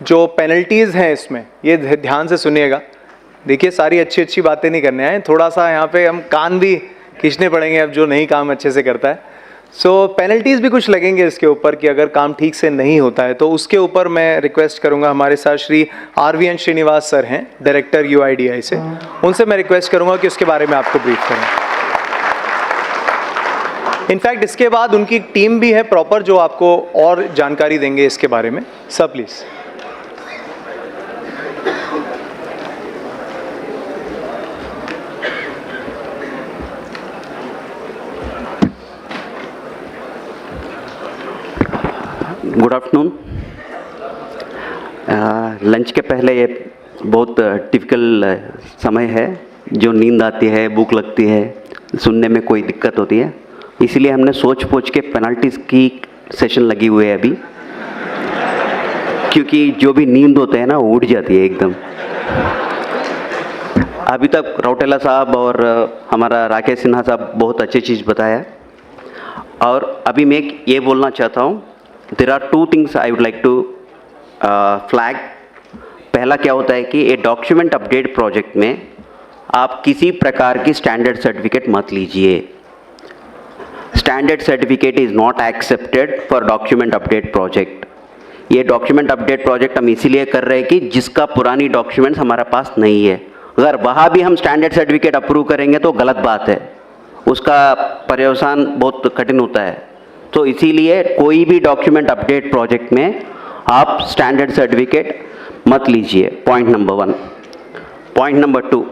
जो पेनल्टीज़ हैं इसमें, ये ध्यान से सुनिएगा। देखिए, सारी अच्छी अच्छी बातें नहीं करने आए, थोड़ा सा यहाँ पे हम कान भी खींचने पड़ेंगे अब जो नहीं काम अच्छे से करता है। सो पेनल्टीज़ भी कुछ लगेंगे इसके ऊपर कि अगर काम ठीक से नहीं होता है तो उसके ऊपर मैं रिक्वेस्ट करूँगा, हमारे साथ श्री RVN श्रीनिवास सर हैं, डायरेक्टर UIDAI से, उनसे मैं रिक्वेस्ट करूँगा कि उसके बारे में आपको ब्रीफ करें। इनफैक्ट इसके बाद उनकी टीम भी है प्रॉपर जो आपको और जानकारी देंगे इसके बारे में। Sir please. Good afternoon. Lunch के पहले ये बहुत टिपिकल समय है, जो नींद आती है, भूख लगती है, सुनने में कोई दिक्कत होती है, इसलिए हमने सोच पोच के पेनल्टीज़ की सेशन लगी हुई है अभी, क्योंकि जो भी नींद होते हैं ना वो उड़ जाती है एकदम। अभी तक रौटेला साहब और हमारा राकेश सिन्हा साहब बहुत अच्छी चीज़ बताया, और अभी मैं ये बोलना चाहता हूँ, there are two things I would like to flag. पहला क्या होता है कि ये डॉक्यूमेंट अपडेट प्रोजेक्ट में आप किसी प्रकार की स्टैंडर्ड सर्टिफिकेट मत लीजिए। Standard certificate is not accepted for document update project. ये डॉक्यूमेंट अपडेट प्रोजेक्ट हम इसीलिए कर रहे हैं कि जिसका पुरानी डॉक्यूमेंट्स हमारे पास नहीं है, अगर वहाँ भी हम स्टैंडर्ड सर्टिफिकेट अप्रूव करेंगे तो गलत बात है, उसका पर्यवसान बहुत कठिन होता है। तो इसीलिए कोई भी डॉक्यूमेंट अपडेट प्रोजेक्ट में आप स्टैंडर्ड सर्टिफिकेट मत लीजिए, पॉइंट नंबर 1। पॉइंट नंबर 2,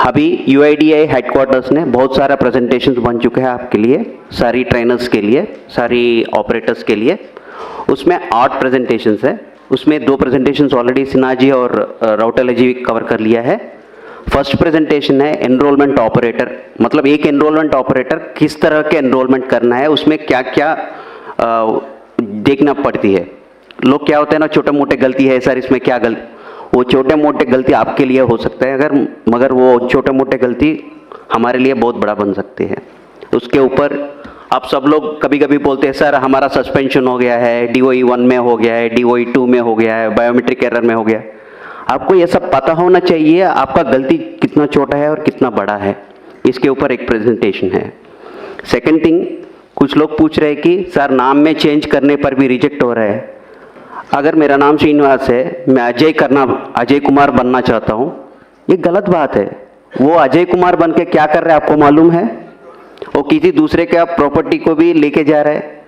अभी UIDAI हेडक्वार्टर्स ने बहुत सारा प्रेजेंटेशंस बन चुके हैं आपके लिए, सारी ट्रेनर्स के लिए, सारी ऑपरेटर्स के लिए। उसमें 8 प्रेजेंटेशंस है, उसमें 2 प्रेजेंटेशंस ऑलरेडी सिन्हा जी और रौटेला जी कवर कर लिया है। फर्स्ट प्रेजेंटेशन है एनरोलमेंट ऑपरेटर, मतलब एक एनरोलमेंट ऑपरेटर किस तरह के एनरोलमेंट करना है, उसमें क्या क्या देखना पड़ती है। लोग क्या होते हैं ना, छोटे मोटे गलती है सर इसमें, क्या गलती, वो छोटे मोटे गलती आपके लिए हो सकता है अगर, मगर वो छोटे मोटे गलती हमारे लिए बहुत बड़ा बन सकती है। उसके ऊपर आप सब लोग कभी कभी बोलते हैं सर हमारा सस्पेंशन हो गया है, DOE 1 में हो गया है, DOE 2 में हो गया है, बायोमेट्रिक एरर में हो गया। आपको ये सब पता होना चाहिए आपका गलती कितना छोटा है और कितना बड़ा है, इसके ऊपर एक प्रेजेंटेशन है। सेकंड थिंग, कुछ लोग पूछ रहे हैं कि सर नाम में चेंज करने पर भी रिजेक्ट हो रहा है। अगर मेरा नाम श्रीनिवास है, मैं अजय कुमार बनना चाहता हूँ, ये गलत बात है। वो अजय कुमार बन के क्या कर रहा है आपको मालूम है? वो किसी दूसरे के प्रॉपर्टी को भी लेके जा रहा है।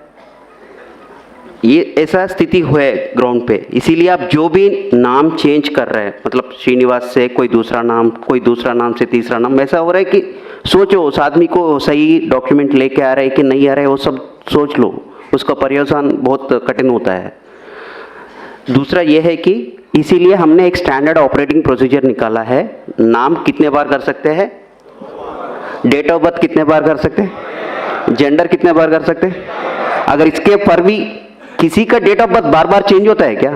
ये ऐसा स्थिति है ग्राउंड पे, इसीलिए आप जो भी नाम चेंज कर रहे हैं, मतलब श्रीनिवास से कोई दूसरा नाम, कोई दूसरा नाम से तीसरा नाम, ऐसा हो रहा है कि सोचो उस आदमी को सही डॉक्यूमेंट लेके आ रहे हैं कि नहीं आ रहे, वो सब सोच लो, उसका पर्यवसान बहुत कठिन होता है। दूसरा ये है कि इसीलिए हमने एक स्टैंडर्ड ऑपरेटिंग प्रोसीजर निकाला है। नाम कितने बार कर सकते हैं, डेट ऑफ बर्थ कितने बार कर सकते हैं, जेंडर कितने बार कर सकते हैं। अगर इसके पर भी किसी का डेट ऑफ बर्थ बार बार चेंज होता है क्या?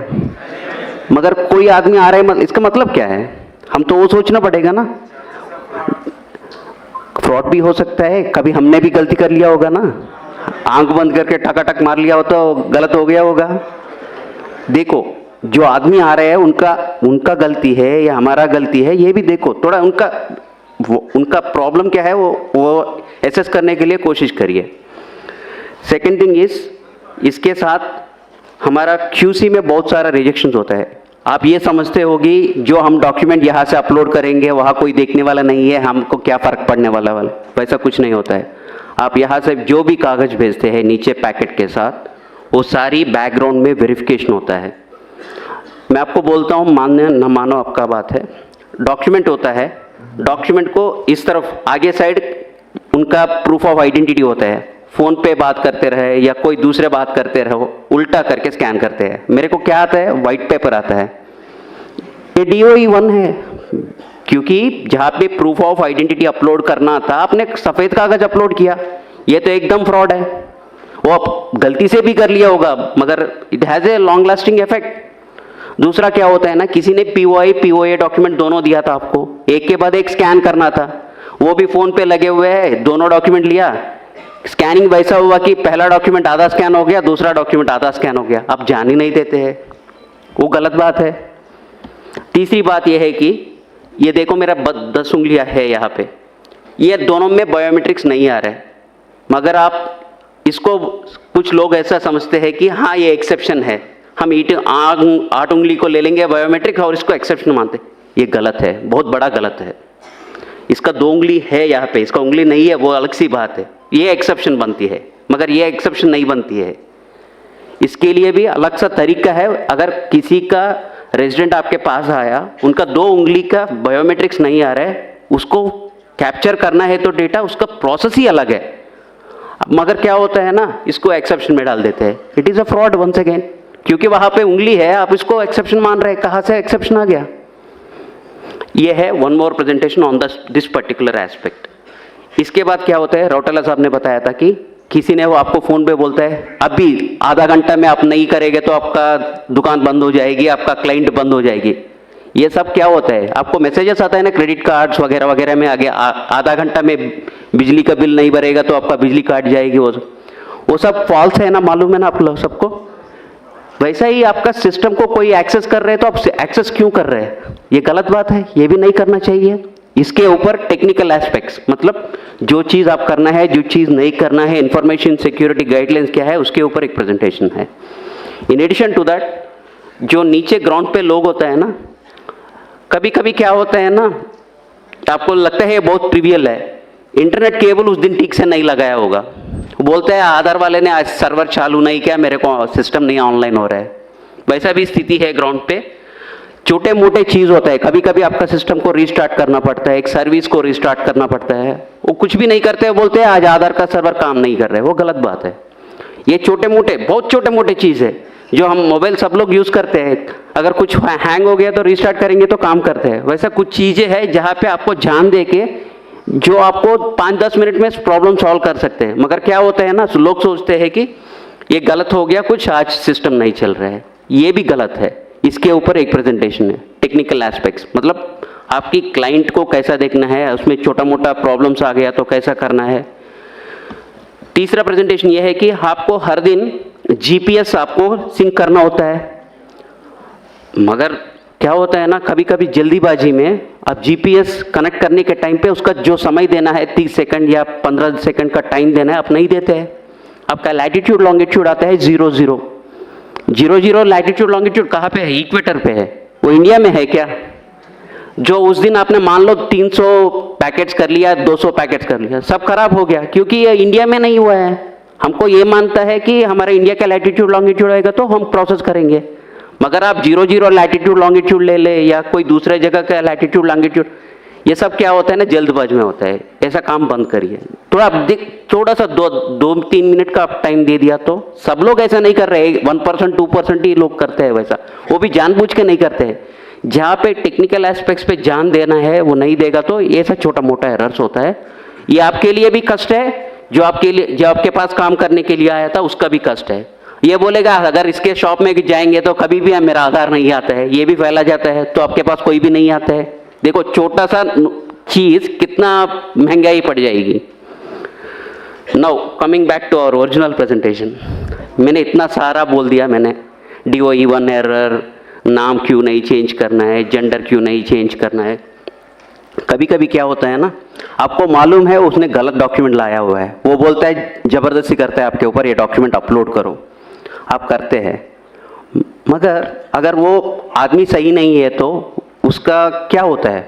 मगर कोई आदमी आ रहा है, इसका मतलब क्या है? हम तो वो सोचना पड़ेगा ना। फ्रॉड भी हो सकता है, कभी हमने भी गलती कर लिया होगा ना, आंख बंद करके टकाटक मार लिया हो तो गलत हो गया होगा। देखो जो आदमी आ रहे हैं उनका गलती है या हमारा गलती है, ये भी देखो थोड़ा, उनका प्रॉब्लम क्या है वो एसेस करने के लिए कोशिश करिए। सेकेंड थिंग इज, इसके साथ हमारा QC में बहुत सारा रिजेक्शन होता है। आप ये समझते होगी जो हम डॉक्यूमेंट यहाँ से अपलोड करेंगे वहाँ कोई देखने वाला नहीं है, हमको क्या फ़र्क पड़ने वाला, वैसा कुछ नहीं होता है। आप यहाँ से जो भी कागज़ भेजते हैं नीचे पैकेट के साथ, वो सारी बैकग्राउंड में वेरिफिकेशन होता है। मैं आपको बोलता हूँ, मानने न मानो आपका बात है, डॉक्यूमेंट होता है, डॉक्यूमेंट को इस तरफ आगे साइड उनका प्रूफ ऑफ आइडेंटिटी होता है, फ़ोन पे बात करते रहे या कोई दूसरे बात करते रहो, उल्टा करके स्कैन करते हैं। मेरे को क्या आता है, वाइट पेपर आता है, ये DOE 1 है, क्योंकि जहाँ पे प्रूफ ऑफ आइडेंटिटी अपलोड करना था आपने सफ़ेद कागज अपलोड किया। ये तो एकदम फ्रॉड है, वो आप गलती से भी कर लिया होगा मगर it has a long lasting effect. दूसरा क्या होता है ना, किसी ने POA डॉक्यूमेंट दोनों दिया था आपको, एक के बाद एक स्कैन करना था, वो भी फ़ोन पे लगे हुए हैं, दोनों डॉक्यूमेंट लिया, स्कैनिंग वैसा हुआ कि पहला डॉक्यूमेंट आधा स्कैन हो गया, दूसरा डॉक्यूमेंट आधा स्कैन हो गया, आप जान ही नहीं देते हैं। वो गलत बात है। तीसरी बात यह है कि ये देखो मेरा 10 उंगलियां है यहाँ पे, ये दोनों में बायोमेट्रिक्स नहीं आ रहा है, मगर आप इसको कुछ लोग ऐसा समझते हैं कि हाँ ये एक्सेप्शन है, हम 8 उंगली को ले लेंगे बायोमेट्रिक और इसको एक्सेप्शन मानते। ये गलत है, बहुत बड़ा गलत है। इसका 2 उंगली है यहाँ पे, इसका उंगली नहीं है, वो अलग सी बात है, ये एक्सेप्शन बनती है, मगर ये एक्सेप्शन नहीं बनती है। इसके लिए भी अलग सा तरीका है। अगर किसी का रेजिडेंट आपके पास आया, उनका 2 उंगली का बायोमेट्रिक्स नहीं आ रहा है, उसको कैप्चर करना है तो डेटा, उसका प्रोसेस ही अलग है। मगर क्या होता है ना, इसको एक्सेप्शन में डाल देते हैं। It is a fraud once again, क्योंकि वहाँ पे उंगली है, आप इसको एक्सेप्शन मान रहे हैं, कहाँ से एक्सेप्शन आ गया। ये है one more presentation on this particular aspect. इसके बाद क्या होता है, रौटेला साहब ने बताया था कि किसी ने वो आपको फ़ोन पे बोलता है अभी आधा घंटा में आप नहीं करेंगे तो आपका दुकान बंद हो जाएगी, आपका क्लाइंट बंद हो जाएगी। ये सब क्या होता है, आपको मैसेजेस आता है ना क्रेडिट कार्ड्स वगैरह वगैरह में, आगे आधा घंटा में बिजली का बिल नहीं भरेगा तो आपका बिजली काट जाएगी। वो सब फॉल्स है ना, मालूम है ना आप लोग सबको। वैसा ही आपका सिस्टम को कोई एक्सेस कर रहे हैं तो आप एक्सेस क्यों कर रहे हैं, ये गलत बात है, ये भी नहीं करना चाहिए। इसके ऊपर टेक्निकल एस्पेक्ट्स, मतलब जो चीज़ आप करना है, जो चीज़ नहीं करना है, इंफॉर्मेशन सिक्योरिटी गाइडलाइंस क्या है, उसके ऊपर एक प्रेजेंटेशन है। इन एडिशन टू दैट, जो नीचे ग्राउंड पे लोग होता है ना, कभी कभी क्या होता है ना, आपको लगता है ये बहुत ट्रिवियल है, इंटरनेट केबल उस दिन ठीक से नहीं लगाया होगा, बोलते हैं आधार वाले ने आज सर्वर चालू नहीं किया, मेरे को सिस्टम नहीं ऑनलाइन हो रहा है। वैसा भी स्थिति है ग्राउंड पे। छोटे मोटे चीज़ होता है, कभी कभी आपका सिस्टम को रीस्टार्ट करना पड़ता है, एक सर्विस को रीस्टार्ट करना पड़ता है, वो कुछ भी नहीं करते, बोलते हैं आज आधार का सर्वर काम नहीं कर रहे, वो गलत बात है। ये छोटे मोटे, बहुत छोटे मोटे चीज़ है जो हम मोबाइल सब लोग यूज़ करते हैं, अगर कुछ हैंग हो गया तो रीस्टार्ट करेंगे तो काम करते हैं। वैसा कुछ चीज़ें हैं जहाँ पे आपको ध्यान दे के जो आपको 5-10 मिनट में प्रॉब्लम सॉल्व कर सकते हैं। मगर क्या होता है ना, लोग सोचते हैं कि ये गलत हो गया कुछ, आज सिस्टम नहीं चल रहा है, ये भी गलत है। इसके ऊपर एक प्रेजेंटेशन है, टेक्निकल एस्पेक्ट्स, मतलब आपकी क्लाइंट को कैसा देखना है, उसमें छोटा मोटा प्रॉब्लम्स आ गया तो कैसा करना है। तीसरा प्रेजेंटेशन ये है कि आपको हर दिन जीपीएस आपको सिंक करना होता है, मगर क्या होता है ना, कभी कभी जल्दीबाजी में आप जीपीएस कनेक्ट करने के टाइम पे उसका जो समय देना है 30 सेकंड या 15 सेकंड का टाइम देना है, आप नहीं देते हैं। आपका लैटिट्यूड लॉन्गिट्यूड आता है 00 00 लैटिट्यूड लॉन्गिट्यूड कहाँ पे है, इक्वेटर पे है, वो इंडिया में है क्या। जो उस दिन आपने मान लो 300 पैकेट्स कर लिया, 200 पैकेट्स कर लिया, सब खराब हो गया, क्योंकि ये इंडिया में नहीं हुआ है। हमको ये मानता है कि हमारा इंडिया का लैटिट्यूड लॉन्गिट्यूड आएगा तो हम प्रोसेस करेंगे, मगर आप 00 लैटिट्यूड लॉन्गिट्यूड ले ले या कोई दूसरे जगह का लैटिट्यूड लॉन्गिट्यूड, ये सब क्या होता है ना, जल्दबाज में होता है। ऐसा काम बंद करिए। थोड़ा सा 2-3 मिनट का आप टाइम दे दिया तो, सब लोग ऐसा नहीं कर रहे, 1% 2% ही लोग करते हैं वैसा, वो भी जानबूझ के नहीं करते हैं। जहाँ पे टेक्निकल एस्पेक्ट्स पे ध्यान देना है वो नहीं देगा तो ये सब छोटा मोटा एरर्स होता है। ये आपके लिए भी कष्ट है, जो आपके पास काम करने के लिए आया था उसका भी कष्ट है। ये बोलेगा अगर इसके शॉप में जाएंगे तो कभी भी मेरा आधार नहीं आता है, ये भी फैला जाता है तो आपके पास कोई भी नहीं आता है। देखो छोटा सा चीज कितना महंगाई पड़ जाएगी। Now coming back to our original presentation, मैंने इतना सारा बोल दिया, मैंने DOE1 एरर, नाम क्यों नहीं चेंज करना है, जेंडर क्यों नहीं चेंज करना है। कभी कभी क्या होता है ना, आपको मालूम है उसने गलत डॉक्यूमेंट लाया हुआ है, वो बोलता है जबरदस्ती करता है आपके ऊपर, ये डॉक्यूमेंट अपलोड करो, आप करते हैं, मगर अगर वो आदमी सही नहीं है तो उसका क्या होता है,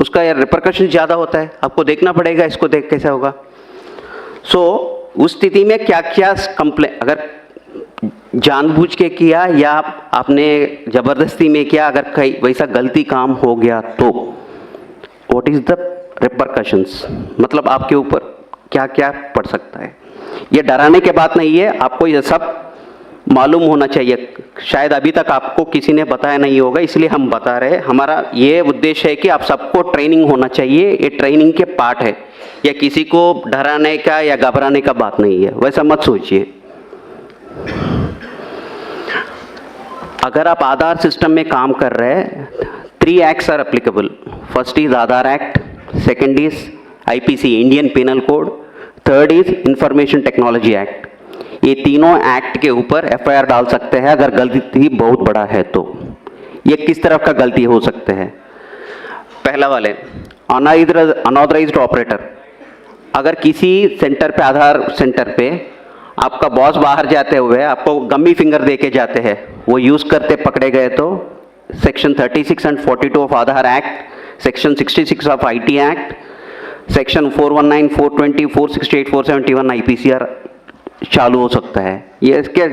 उसका रिपरकशन ज़्यादा होता है, आपको देखना पड़ेगा इसको, देख कैसा होगा। उस स्थिति में क्या क्या कंप्लेन, अगर जानबूझ के किया या आपने जबरदस्ती में किया, अगर कहीं वैसा गलती काम हो गया तो व्हाट इज द रिपरकशंस, मतलब आपके ऊपर क्या क्या पड़ सकता है। ये डराने के बात नहीं है, आपको ये सब मालूम होना चाहिए। शायद अभी तक आपको किसी ने बताया नहीं होगा, इसलिए हम बता रहे हैं। हमारा ये उद्देश्य है कि आप सबको ट्रेनिंग होना चाहिए, ये ट्रेनिंग के पार्ट है, या किसी को डराने का या घबराने का बात नहीं है, वैसा मत सोचिए। अगर आप आधार सिस्टम में काम कर रहे हैं, 3 acts are applicable. First is Aadhaar act, second is IPC Indian penal code, third is information technology act. ये तीनों एक्ट के ऊपर एफआईआर डाल सकते हैं अगर गलती बहुत बड़ा है तो। ये किस तरफ का गलती हो सकते हैं? पहला वाले अनऑथराइज्ड ऑपरेटर, अगर किसी सेंटर पे, आधार सेंटर पे आपका बॉस बाहर जाते हुए आपको गम्मी फिंगर दे के जाते हैं, वो यूज़ करते पकड़े गए तो section 36 and 42 of Aadhaar act, section 66 of IT act, section 419, 420, 468, 471 आईपीसीआर चालू हो सकता है। ये इसके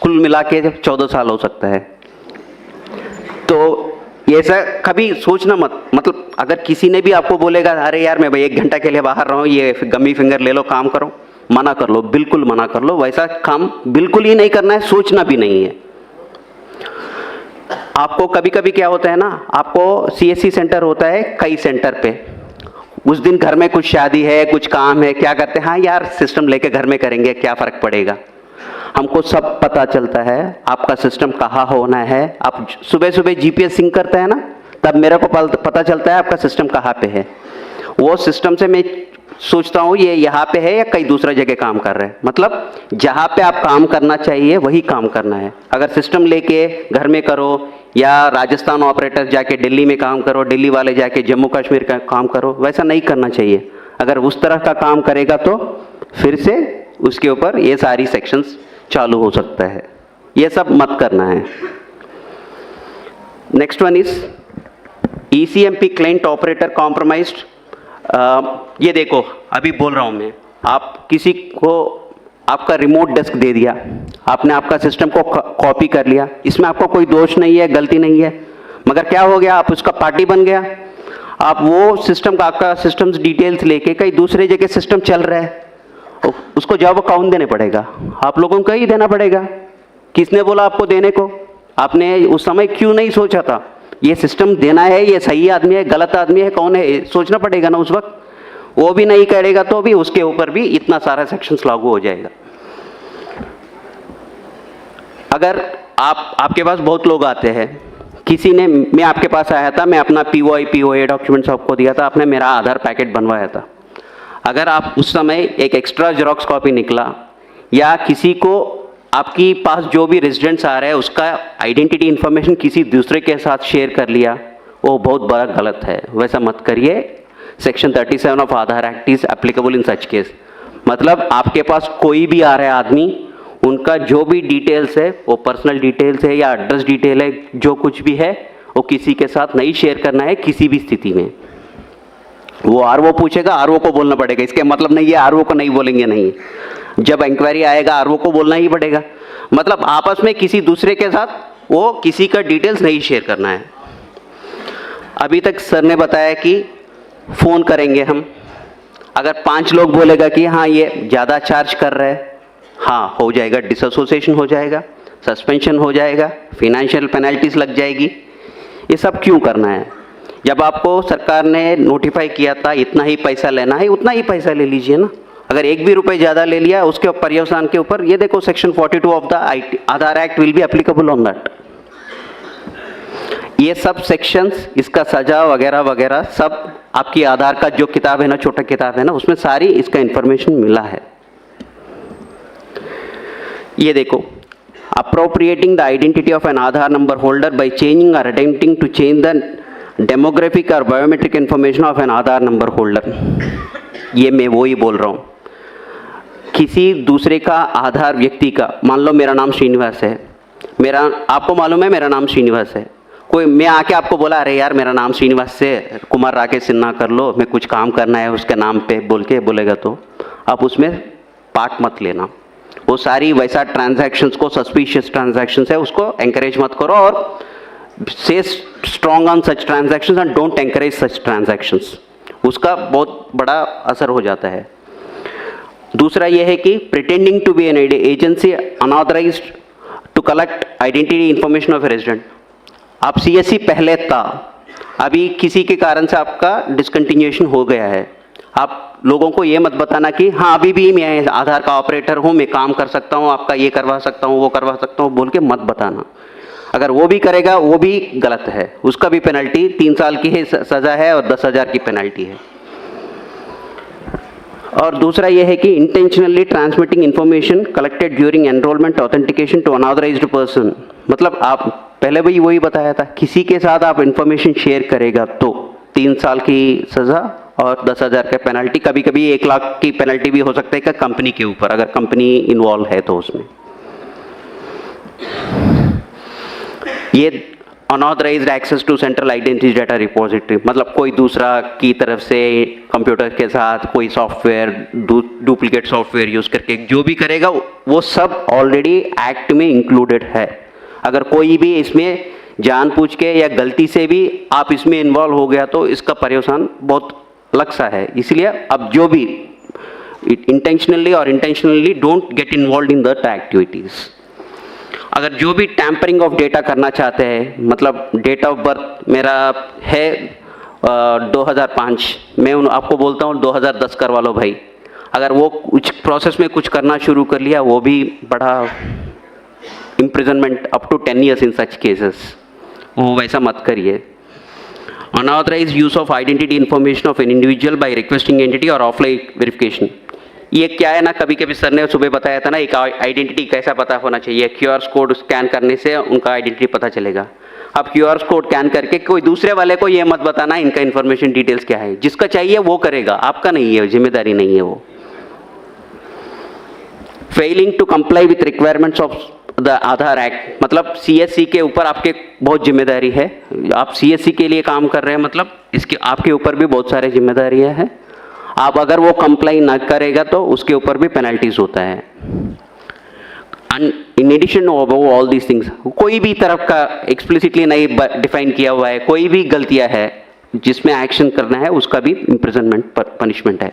कुल मिला के 14 साल हो सकता है। तो ये ऐसा कभी सोचना मत, मतलब अगर किसी ने भी आपको बोलेगा अरे यार मैं भाई 1 घंटा के लिए बाहर रहा हूँ, ये गम्मी फिंगर ले लो, काम करो, मना कर लो, बिल्कुल मना कर लो। वैसा काम बिल्कुल ही नहीं करना है, सोचना भी नहीं है। आपको कभी कभी क्या होता है ना, आपको सीएससी सेंटर होता है कई सेंटर पे, उस दिन घर में कुछ शादी है, कुछ काम है, क्या करते हैं, हाँ यार सिस्टम लेके घर में करेंगे, क्या फ़र्क पड़ेगा। हमको सब पता चलता है आपका सिस्टम कहाँ होना है। आप सुबह सुबह जीपीएस सिंक करते हैं ना, तब मेरे को पता चलता है आपका सिस्टम कहाँ पे है। वो सिस्टम से मैं सोचता हूँ ये यहाँ पे है या कहीं दूसरा जगह काम कर रहे हैं। मतलब जहाँ पे आप काम करना चाहिए वही काम करना है। अगर सिस्टम लेके घर में करो या राजस्थान ऑपरेटर जाके दिल्ली में काम करो, दिल्ली वाले जाके जम्मू कश्मीर का काम करो, वैसा नहीं करना चाहिए। अगर उस तरह का काम करेगा तो फिर से उसके ऊपर ये सारी सेक्शंस चालू हो सकता है। ये सब मत करना है। Next one is ECMP client operator compromised. ये देखो अभी बोल रहा हूँ मैं, आप किसी को आपका रिमोट डेस्क दे दिया, आपने आपका सिस्टम को कॉपी कर लिया, इसमें आपको कोई दोष नहीं है, गलती नहीं है, मगर क्या हो गया, आप उसका पार्टी बन गया। आप वो सिस्टम का, आपका सिस्टम्स डिटेल्स लेके कहीं दूसरे जगह सिस्टम चल रहा है, उसको जवाब कौन देने पड़ेगा? आप लोगों को ही देना पड़ेगा। किसने बोला आपको देने को? आपने उस समय क्यों नहीं सोचा था ये सिस्टम देना है, ये सही आदमी है, गलत आदमी है, कौन है, सोचना पड़ेगा ना उस वक्त। वो भी नहीं करेगा तो भी उसके ऊपर भी इतना सारा सेक्शंस लागू हो जाएगा। अगर आपके पास बहुत लोग आते हैं, किसी ने, मैं आपके पास आया था, मैं अपना POA डॉक्यूमेंट्स आपको दिया था, आपने मेरा आधार पैकेट बनवाया था। अगर आप उस समय एक एक्स्ट्रा जेरोक्स कॉपी निकला या किसी को आपकी पास जो भी रेजिडेंट्स आ रहे हैं उसका आइडेंटिटी इंफॉर्मेशन किसी दूसरे के साथ शेयर कर लिया, वो बहुत बड़ा गलत है। वैसा मत करिए। Section 37 of Aadhaar act is applicable in such case. मतलब आपके पास कोई भी आ रहा है आदमी, उनका जो भी डिटेल्स है, वो पर्सनल डिटेल्स है या एड्रेस डिटेल है, जो कुछ भी है वो किसी के साथ नहीं शेयर करना है किसी भी स्थिति में। वो आरओ पूछेगा, आरओ को बोलना पड़ेगा। इसके मतलब नहीं है आरओ को नहीं बोलेंगे, नहीं, जब इंक्वायरी आएगा आरओ को बोलना ही पड़ेगा। मतलब आपस में किसी दूसरे के साथ वो किसी का डिटेल्स नहीं शेयर करना है। अभी तक सर ने बताया कि फ़ोन करेंगे हम, अगर 5 लोग बोलेगा कि हाँ ये ज़्यादा चार्ज कर रहे हैं, हाँ हो जाएगा, डिसएसोसिएशन हो जाएगा, सस्पेंशन हो जाएगा, फिनेंशियल पेनल्टीज लग जाएगी। ये सब क्यों करना है? जब आपको सरकार ने नोटिफाई किया था इतना ही पैसा लेना है, उतना ही पैसा ले लीजिए ना। अगर 1 भी रुपये ज़्यादा ले लिया उसके पर्यवसान के ऊपर, ये देखो section 42 of the Aadhaar act will be applicable on that. ये सब सेक्शंस, इसका सजा वगैरह वगैरह सब आपकी आधार का जो किताब है ना, छोटा किताब है ना, उसमें सारी इसका इंफॉर्मेशन मिला है। ये देखो, appropriating the identity of an Aadhaar number holder by changing or attempting to change the demographic or biometric information of an Aadhaar number holder। ये मैं वो ही बोल रहा हूँ, किसी दूसरे का आधार व्यक्ति का, मान लो मेरा नाम श्रीनिवास है, मेरा, आपको मालूम है मेरा नाम श्रीनिवास है, कोई मैं आके आपको बोला अरे यार मेरा नाम श्रीनिवास से कुमार राकेश सिन्हा कर लो, मैं कुछ काम करना है उसके नाम पे बोल के बोलेगा, तो आप उसमें पार्ट मत लेना। वो सारी वैसा ट्रांजैक्शंस को, सस्पिशियस ट्रांजैक्शंस है, उसको एंकरेज मत करो और से strong on such transactions and don't encourage such transactions. उसका बहुत बड़ा असर हो जाता है। दूसरा ये है कि pretending to be an agency unauthorised to collect identity information of a resident. आप सीएससी पहले था, अभी किसी के कारण से आपका डिसकंटिन्यूएशन हो गया है, आप लोगों को ये मत बताना कि हाँ अभी भी मैं आधार का ऑपरेटर हूँ, मैं काम कर सकता हूँ, आपका ये करवा सकता हूँ, वो करवा सकता हूँ बोल के मत बताना। अगर वो भी करेगा वो भी गलत है, उसका भी पेनल्टी 3 साल की है सज़ा है और 10,000 की पेनल्टी है। और दूसरा ये है कि intentionally transmitting information collected during enrolment authentication to unauthorised person. मतलब आप पहले भी वही बताया था, किसी के साथ आप इन्फॉर्मेशन शेयर करेगा तो 3 साल की सज़ा और 10,000 का पेनल्टी, कभी कभी 1 लाख की पेनल्टी भी हो सकता है कि कंपनी के ऊपर, अगर कंपनी इन्वॉल्व है तो उसमें। ये unauthorised access to central identity data repository, मतलब कोई दूसरा की तरफ से कंप्यूटर के साथ कोई सॉफ्टवेयर डुप्लीकेट सॉफ्टवेयर यूज़ करके जो भी करेगा वो सब ऑलरेडी एक्ट में इंक्लूडेड है। अगर कोई भी इसमें जानबूझ के या गलती से भी आप इसमें इन्वॉल्व हो गया तो इसका पर्यवसान बहुत अलग सा है। इसलिए अब जो भी इंटेंशनली और intentionally don't get involve in that activities. अगर जो भी टैंपरिंग ऑफ डेटा करना चाहते हैं, मतलब डेट ऑफ बर्थ मेरा है 2005, मैं आपको बोलता हूँ 2010 करवा लो भाई, अगर वो कुछ प्रोसेस में कुछ करना शुरू कर लिया, वो भी बड़ा imprisonment up to 10 years in such cases, वो वैसा मत करिए। Unauthorised use of identity information of an individual by requesting entity और ऑफलाइन वेरिफिकेशन। ये क्या है ना, कभी कभी सर ने सुबह बताया था ना, एक आइडेंटिटी कैसा पता होना चाहिए, QR कोड स्कैन करने से उनका आइडेंटिटी पता चलेगा। अब QR कोड स्कैन करके कोई दूसरे वाले को ये मत बताना इनका इन्फॉर्मेशन डिटेल्स क्या है, जिसका चाहिए वो करेगा, आपका नहीं है, जिम्मेदारी नहीं है वो। Failing to comply with requirements of the Aadhaar act, मतलब CSC के ऊपर आपके बहुत जिम्मेदारी है। आप CSC के लिए काम कर रहे हैं, मतलब इसके आपके ऊपर भी बहुत सारे जिम्मेदारियां हैं। आप अगर वो कंप्लाई ना करेगा तो उसके ऊपर भी पेनल्टीज होता है। In addition of all these things, कोई भी तरफ का एक्सप्लिसिटली नहीं डिफाइन किया हुआ है, कोई भी गलतियां है जिसमें एक्शन करना है उसका भी इम्प्रिजनमेंट पनिशमेंट है।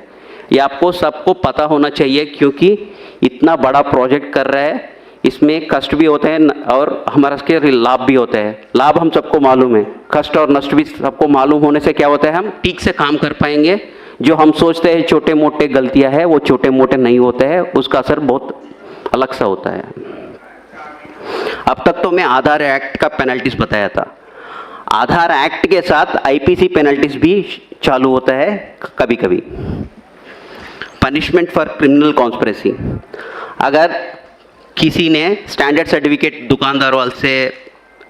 ये आपको सबको पता होना चाहिए, क्योंकि इतना बड़ा प्रोजेक्ट कर रहा है, इसमें कष्ट भी होते हैं और हमारा इसके लाभ भी होते हैं। लाभ हम सबको मालूम है, कष्ट और नष्ट भी सबको मालूम होने से क्या होता है, हम ठीक से काम कर पाएंगे। जो हम सोचते हैं छोटे मोटे गलतियां हैं, वो छोटे मोटे नहीं होते हैं, उसका असर बहुत अलग सा होता है। अब तक तो मैं आधार एक्ट का पेनल्टीज बताया था, आधार एक्ट के साथ IPC पेनल्टीज भी चालू होता है कभी कभी। पनिशमेंट फॉर क्रिमिनल कॉन्स्पिरेसी, अगर किसी ने स्टैंडर्ड सर्टिफिकेट दुकानदार वाले से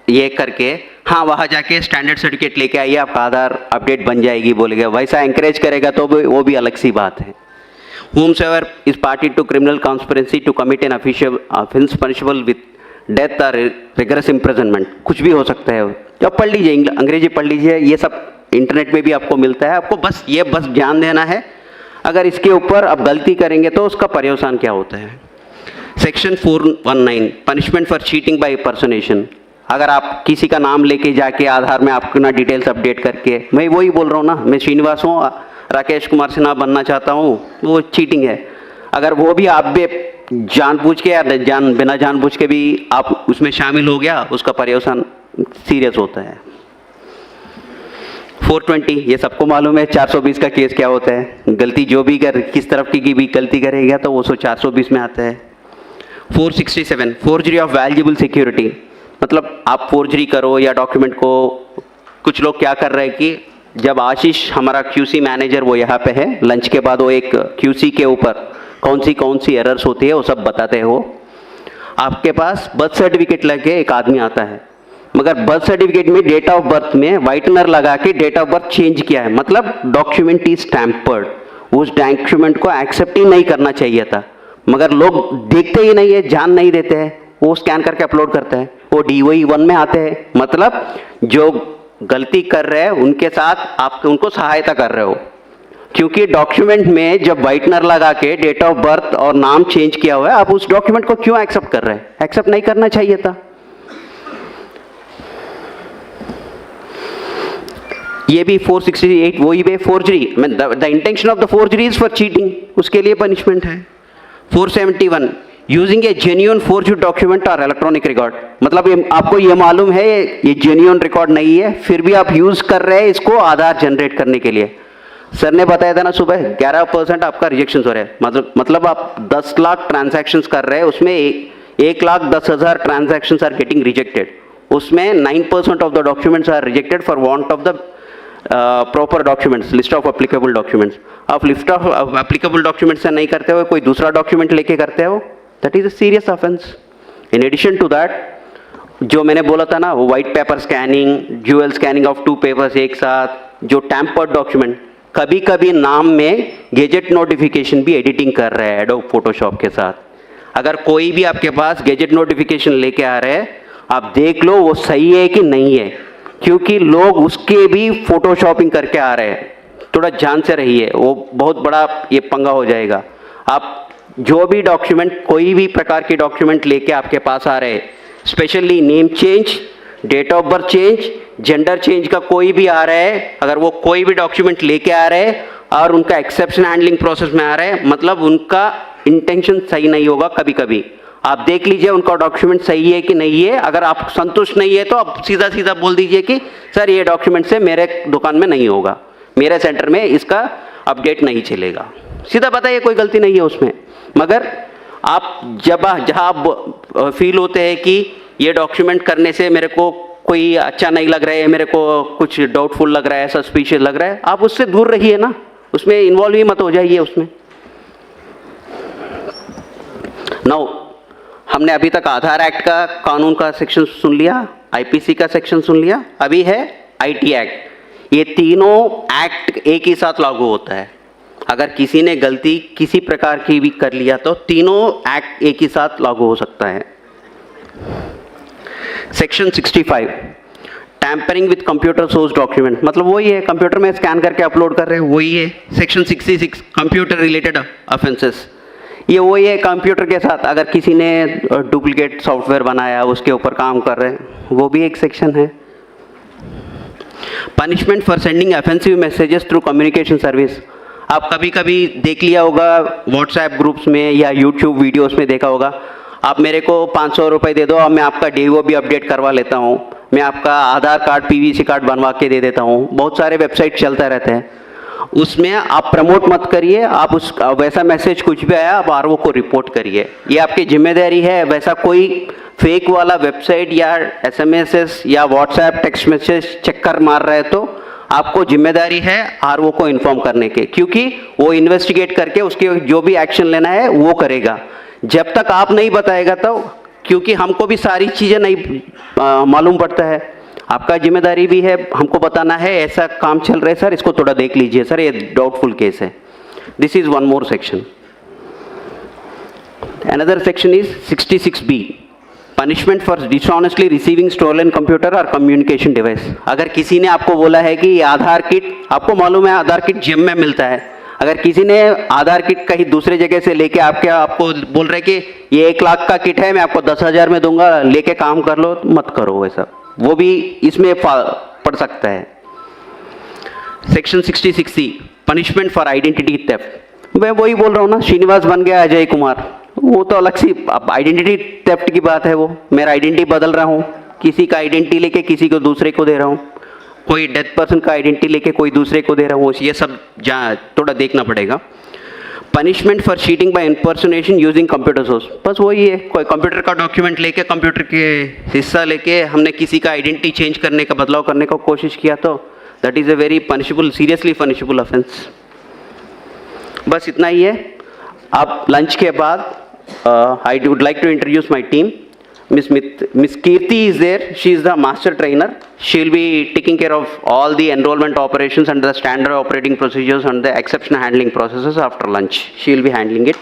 ये करके, हाँ वहाँ जाके स्टैंडर्ड सर्टिफिकेट लेके आइए आपका आधार अपडेट बन जाएगी बोलेगा, वैसा एंकरेज करेगा तो वो भी अलग सी बात है। whomsoever is party to criminal conspiracy to commit an offense punishable with death or rigorous imprisonment, कुछ भी हो सकता है। जब पढ़ लीजिए, अंग्रेजी पढ़ लीजिए, ये सब इंटरनेट में भी आपको मिलता है। आपको बस ध्यान देना है, अगर इसके ऊपर आप गलती करेंगे तो उसका पर्यवसान क्या होता है। Section 419 punishment for cheating by personation, अगर आप किसी का नाम लेके जाके आधार में अपना डिटेल्स अपडेट करके, मैं वही बोल रहा हूँ ना, मैं श्रीनिवास हूँ, राकेश कुमार सिन्हा बनना चाहता हूँ, वो चीटिंग है। अगर वो भी आप भी जानबूझ के या बिना जानबूझ के भी आप उसमें शामिल हो गया, उसका पर्यवसान सीरियस होता है। 420 ये सबको मालूम है, 420 का केस क्या होता है, गलती जो भी किस तरफ की भी गलती करेगा तो वो 420 में आता है। 467 फोर्जरी ऑफ वैल्यूएबल सिक्योरिटी, मतलब आप फोर्जरी करो या डॉक्यूमेंट को, कुछ लोग क्या कर रहे हैं कि जब आशीष हमारा QC मैनेजर वो यहाँ पे है, लंच के बाद वो एक QC के ऊपर कौन सी एरर्स होती है वो सब बताते हैं। वो आपके पास बर्थ सर्टिफिकेट लगे एक आदमी आता है, मगर बर्थ सर्टिफिकेट में डेट ऑफ बर्थ में व्हाइटनर लगा के डेट ऑफ बर्थ चेंज किया है, मतलब डॉक्यूमेंट इज टैम्पर्ड। उस डॉक्यूमेंट को एक्सेप्ट ही नहीं करना चाहिए था, मगर लोग देखते ही नहीं है, ध्यान नहीं देते हैं, वो स्कैन करके अपलोड करते हैं, वो DOE 1 में आते हैं। मतलब जो गलती कर रहे हैं उनके साथ आप उनको सहायता कर रहे हो, क्योंकि डॉक्यूमेंट में जब व्हाइटनर लगा के डेट ऑफ बर्थ और नाम चेंज किया हुआ है, आप उस डॉक्यूमेंट को क्यों एक्सेप्ट कर रहे हैं? एक्सेप्ट नहीं करना चाहिए था। ये भी 468 वही है, forgery, the intention of the forgery is for cheating, उसके लिए पनिशमेंट है। 471 यूजिंग ए जेन्युइन फोर्ज्ड डॉक्यूमेंट और इलेक्ट्रॉनिक रिकॉर्ड, मतलब आपको ये मालूम है ये जेन्युइन रिकॉर्ड नहीं है, फिर भी आप यूज कर रहे हैं इसको आधार जनरेट करने के लिए। सर ने बताया था ना सुबह 11% आपका रिजेक्शन हो रहा है, मतलब आप 10 लाख ट्रांजैक्शंस कर रहे हैं, उसमें 1,10,000 ट्रांजैक्शंस आर गेटिंग रिजेक्टेड, उसमें 9% of the documents are rejected for want of the proper documents, list of applicable documents. आप लिस्ट ऑफ एप्लीकेबल डॉक्यूमेंट्स से नहीं करते हो, कोई दूसरा डॉक्यूमेंट लेके करते हो, that is a serious offence. In addition to that, जो मैंने बोला था ना, वो white paper scanning, dual scanning of 2 papers एक साथ, जो टैम्पर्ड डॉक्यूमेंट, कभी कभी नाम में गेजेट नोटिफिकेशन भी एडिटिंग कर रहे हैं एडोब फोटोशॉप के साथ। अगर कोई भी आपके पास गेजेट नोटिफिकेशन लेके आ रहे हैं, आप देख लो वो सही है कि नहीं है, क्योंकि लोग उसके भी फोटोशॉपिंग करके आ रहे हैं। थोड़ा ध्यान से रहिए, वो बहुत बड़ा ये पंगा हो जाएगा। आप जो भी डॉक्यूमेंट, कोई भी प्रकार की डॉक्यूमेंट लेके आपके पास आ रहे हैं, specially name change, date of birth change, gender change का कोई भी आ रहा है, अगर वो कोई भी डॉक्यूमेंट लेके आ रहे हैं और उनका एक्सेप्शन हैंडलिंग प्रोसेस में आ रहे हैं, मतलब उनका इंटेंशन सही नहीं होगा। कभी कभी आप देख लीजिए उनका डॉक्यूमेंट सही है कि नहीं है। अगर आप संतुष्ट नहीं है तो आप सीधा सीधा बोल दीजिए कि सर ये डॉक्यूमेंट से मेरे दुकान में नहीं होगा, मेरे सेंटर में इसका अपडेट नहीं चलेगा। सीधा बताइए, कोई गलती नहीं है उसमें। मगर आप जहाँ आप फील होते हैं कि ये डॉक्यूमेंट करने से मेरे को कोई अच्छा नहीं लग रहा है, मेरे को कुछ डाउटफुल लग रहा है, सस्पिशियस लग रहा है, आप उससे दूर रहिए ना, उसमें इन्वॉल्व ही मत हो जाइए उसमें। नाउ, हमने अभी तक आधार एक्ट का कानून का सेक्शन सुन लिया, आईपीसी का सेक्शन सुन लिया, अभी है आईटी एक्ट। ये तीनों एक्ट एक ही साथ लागू होता है। अगर किसी ने गलती किसी प्रकार की भी कर लिया तो तीनों एक्ट एक ही साथ लागू हो सकता है। Section 65, tampering with computer source document, मतलब वही है, कंप्यूटर में स्कैन करके अपलोड कर रहे हैं, वही है। सेक्शन 66, कंप्यूटर रिलेटेड ऑफेंसेस, ये वही है। कंप्यूटर के साथ अगर किसी ने डुप्लीकेट सॉफ्टवेयर बनाया, उसके ऊपर काम कर रहे हैं, वो भी एक सेक्शन है। Punishment for sending offensive messages through communication service, आप कभी कभी देख लिया होगा व्हाट्सएप ग्रुप्स में या यूट्यूब वीडियोस में देखा होगा, आप मेरे को 500 रुपये दे दो और मैं आपका DO भी अपडेट करवा लेता हूँ, मैं आपका आधार कार्ड PVC कार्ड बनवा के दे देता हूँ। बहुत सारे वेबसाइट चलता रहते हैं, उसमें आप प्रमोट मत करिए। आप उस वैसा मैसेज कुछ भी आया आप RO को रिपोर्ट करिए, ये आपकी जिम्मेदारी है। वैसा कोई फेक वाला वेबसाइट या SMS या व्हाट्सएप टेक्स्ट मैसेज चक्कर मार रहे तो आपको जिम्मेदारी है RO को इन्फॉर्म करने के, क्योंकि वो इन्वेस्टिगेट करके उसके जो भी एक्शन लेना है वो करेगा। जब तक आप नहीं बताएगा तो, क्योंकि हमको भी सारी चीज़ें नहीं मालूम पड़ता है, आपका जिम्मेदारी भी है, हमको बताना है ऐसा काम चल रहा है सर, इसको थोड़ा देख लीजिए सर, ये डाउटफुल केस है। This is one more section. Another section is 66B, punishment for dishonestly receiving stolen computer और कम्युनिकेशन डिवाइस। अगर किसी ने आपको बोला है कि आधार किट, आपको मालूम है आधार किट जिम में मिलता है, अगर किसी ने आधार किट कहीं दूसरे जगह से लेके आपको बोल रहे कि ये 1 लाख का किट है, मैं आपको 10,000 में दूंगा, लेके काम कर लो, मत करो वैसा, वो भी इसमें पड़ सकता है। Section 66C, punishment for identity theft. मैं वही बोल रहा हूँ ना, श्रीनिवास बन गया अजय कुमार, वो तो अलग सी आइडेंटिटी थेफ्ट की बात है। वो मेरा आइडेंटिटी बदल रहा हूँ, किसी का आइडेंटिटी लेके किसी को दूसरे को दे रहा हूँ, कोई डेथ पर्सन का आइडेंटिटी लेके कोई दूसरे को दे रहा हूँ, ये सब थोड़ा देखना पड़ेगा। Punishment for cheating by impersonation using computer source, बस वही है, कोई कंप्यूटर का डॉक्यूमेंट लेके, कंप्यूटर के हिस्सा लेके हमने किसी का आइडेंटिटी चेंज करने का, बदलाव करने का कोशिश किया तो that is a very punishable, seriously punishable offence. बस इतना ही है। अब लंच के बाद I would like to introduce my team. Miss Kirti is there. She is the master trainer. She will be taking care of all the enrollment operations and the standard operating procedures and the exception handling processes after lunch. She will be handling it.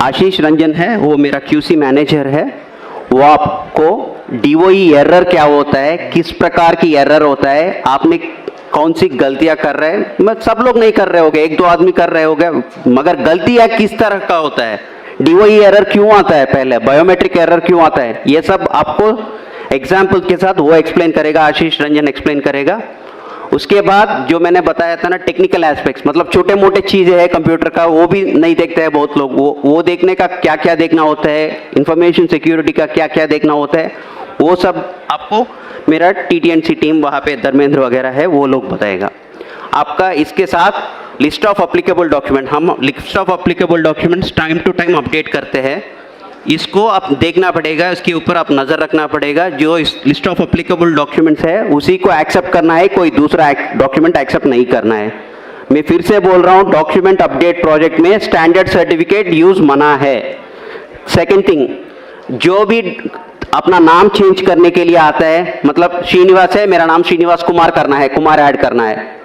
आशीष रंजन है, वो मेरा QC manager है। वो आपको DOE error क्या होता है, किस प्रकार की एरर होता है, आपने कौन सी गलतियां कर रहे हैं, मैं सब लोग नहीं कर रहे होंगे, 1-2 आदमी कर रहे होंगे, मगर गलतियां किस तरह का होता है, DOE एरर क्यों आता है, पहले बायोमेट्रिक एरर क्यों आता है, ये सब आपको एग्जाम्पल के साथ वो एक्सप्लेन करेगा, आशीष रंजन एक्सप्लेन करेगा। उसके बाद जो मैंने बताया था ना टेक्निकल एस्पेक्ट्स, मतलब छोटे मोटे चीज़ें हैं कंप्यूटर का, वो भी नहीं देखते हैं बहुत लोग, वो देखने का क्या क्या देखना होता है, इंफॉर्मेशन सिक्योरिटी का क्या क्या देखना होता है, वो सब आपको मेरा TTNC टीम वहाँ पे धर्मेंद्र वगैरह है वो लोग बताएगा। आपका इसके साथ लिस्ट ऑफ अप्लीकेबल डॉक्यूमेंट, हम list of applicable documents time to time update करते हैं। इसको आप देखना पड़ेगा, इसके ऊपर आप नज़र रखना पड़ेगा। जो इस लिस्ट ऑफ एप्लीकेबल डॉक्यूमेंट्स है उसी को एक्सेप्ट करना है, कोई दूसरा डॉक्यूमेंट एक्सेप्ट नहीं करना है। मैं फिर से बोल रहा हूँ, डॉक्यूमेंट अपडेट प्रोजेक्ट में स्टैंडर्ड सर्टिफिकेट यूज़ मना है। सेकेंड थिंग, जो भी अपना नाम चेंज करने के लिए आता है, मतलब श्रीनिवास है, मेरा नाम श्रीनिवास कुमार करना है, कुमार ऐड करना है,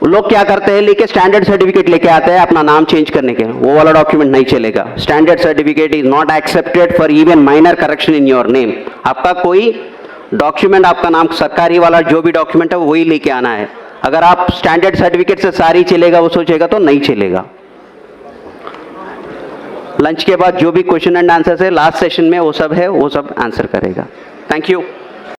लोग क्या करते हैं, लेके स्टैंडर्ड सर्टिफिकेट लेके आते हैं अपना नाम चेंज करने के, वो वाला डॉक्यूमेंट नहीं चलेगा। Standard certificate is not accepted for even minor correction in your name. आपका कोई डॉक्यूमेंट, आपका नाम सरकारी वाला जो भी डॉक्यूमेंट है वही लेके आना है। अगर आप स्टैंडर्ड सर्टिफिकेट से सारी चलेगा वो सोचेगा तो नहीं चलेगा। लंच के बाद जो भी क्वेश्चन एंड आंसर है लास्ट सेशन में वो सब है, वो सब आंसर करेगा। Thank you.